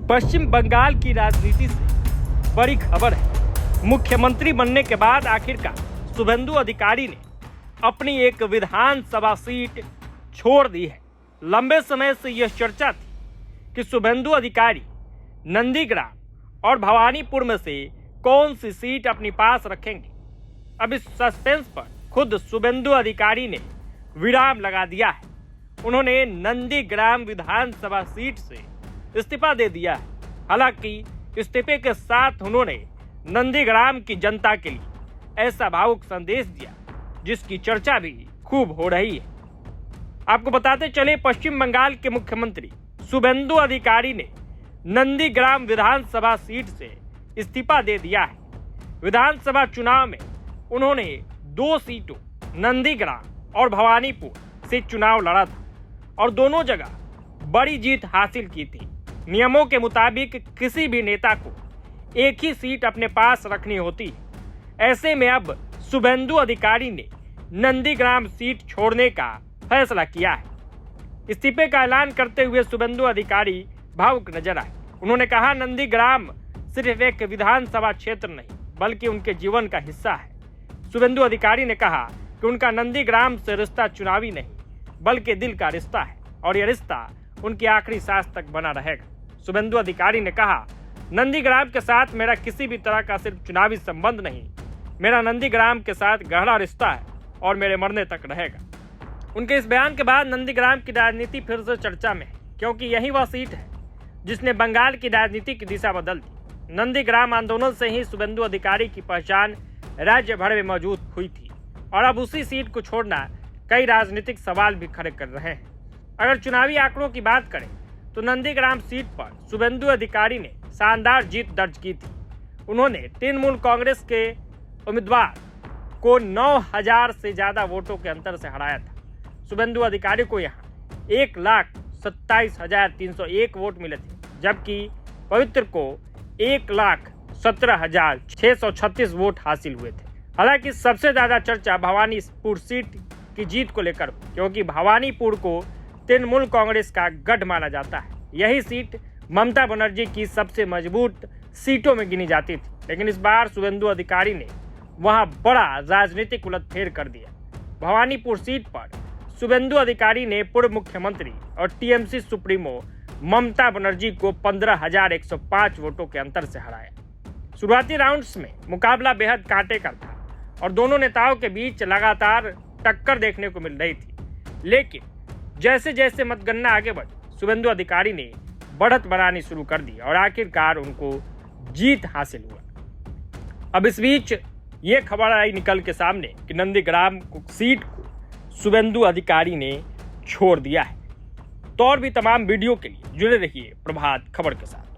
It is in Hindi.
पश्चिम बंगाल की राजनीति से बड़ी खबर है। मुख्यमंत्री बनने के बाद आखिरकार शुभेंदु अधिकारी ने अपनी एक विधानसभा सीट छोड़ दी है। लंबे समय से यह चर्चा थी कि शुभेंदु अधिकारी नंदीग्राम और भवानीपुर में से कौन सी सीट अपने पास रखेंगे। अब इस सस्पेंस पर खुद शुभेंदु अधिकारी ने विराम लगा दिया है। उन्होंने नंदीग्राम विधानसभा सीट से इस्तीफा दे दिया है। हालांकि इस्तीफे के साथ उन्होंने नंदीग्राम की जनता के लिए ऐसा भावुक संदेश दिया जिसकी चर्चा भी खूब हो रही है। आपको बताते चले, पश्चिम बंगाल के मुख्यमंत्री शुभेंदु अधिकारी ने नंदीग्राम विधानसभा सीट से इस्तीफा दे दिया है। विधानसभा चुनाव में उन्होंने 2 सीटों नंदीग्राम और भवानीपुर से चुनाव लड़ा था और दोनों जगह बड़ी जीत हासिल की थी। नियमों के मुताबिक किसी भी नेता को एक ही सीट अपने पास रखनी होती है। ऐसे में अब शुभेंदु अधिकारी ने नंदीग्राम सीट छोड़ने का फैसला किया है। इस्तीफे का ऐलान करते हुए शुभेंदु अधिकारी भावुक नजर आए। उन्होंने कहा, नंदीग्राम सिर्फ एक विधानसभा क्षेत्र नहीं बल्कि उनके जीवन का हिस्सा है। शुभेंदु अधिकारी ने कहा कि उनका नंदीग्राम से रिश्ता चुनावी नहीं बल्कि दिल का रिश्ता है और यह रिश्ता उनकी आखिरी सांस तक बना रहेगा। शुभेंदु अधिकारी ने कहा, नंदीग्राम के साथ मेरा किसी भी तरह का सिर्फ चुनावी संबंध नहीं, मेरा नंदीग्राम के साथ गहरा रिश्ता है और मेरे मरने तक रहेगा। उनके इस बयान के बाद नंदीग्राम की राजनीति फिर से चर्चा में है, क्योंकि यही वह सीट है जिसने बंगाल की राजनीति की दिशा बदल दी। नंदीग्राम आंदोलन से ही शुभेंदु अधिकारी की पहचान राज्य भर में मौजूद हुई थी और अब उसी सीट को छोड़ना कई राजनीतिक सवाल भी खड़े कर रहे हैं। अगर चुनावी आंकड़ों की बात करें तो नंदीग्राम सीट पर शुभेंदु अधिकारी ने शानदार जीत दर्ज की थी। उन्होंने तृणमूल कांग्रेस के उम्मीदवार को 9,000 से ज्यादा वोटों के अंतर से हराया था। शुभेंदु अधिकारी को यहाँ 1,27,301 वोट मिले थे, जबकि पवित्र को 1,17,636 वोट हासिल हुए थे। हालांकि सबसे ज्यादा चर्चा भवानीपुर सीट की जीत को लेकर, क्योंकि भवानीपुर को तृणमूल कांग्रेस का गढ़ माना जाता है। यही सीट ममता बनर्जी की सबसे मजबूत सीटों में गिनी जाती थी, लेकिन इस बार शुभेंदु अधिकारी ने वहां बड़ा राजनीतिक उलटफेर कर दिया। भवानीपुर सीट पर शुभेंदु अधिकारी ने पूर्व मुख्यमंत्री और टीएमसी सुप्रीमो ममता बनर्जी को 15,105 वोटों के अंतर से हराया। शुरुआती राउंड्स में मुकाबला बेहद कांटे का था और दोनों नेताओं के बीच लगातार टक्कर देखने को मिल रही थी, लेकिन जैसे जैसे मतगणना आगे बढ़ी, शुभेंदु अधिकारी ने बढ़त बनानी शुरू कर दी और आखिरकार उनको जीत हासिल हुआ। अब इस बीच ये खबर आई निकल के सामने कि नंदीग्राम सीट को शुभेंदु अधिकारी ने छोड़ दिया है। तो और भी तमाम वीडियो के लिए जुड़े रहिए प्रभात खबर के साथ।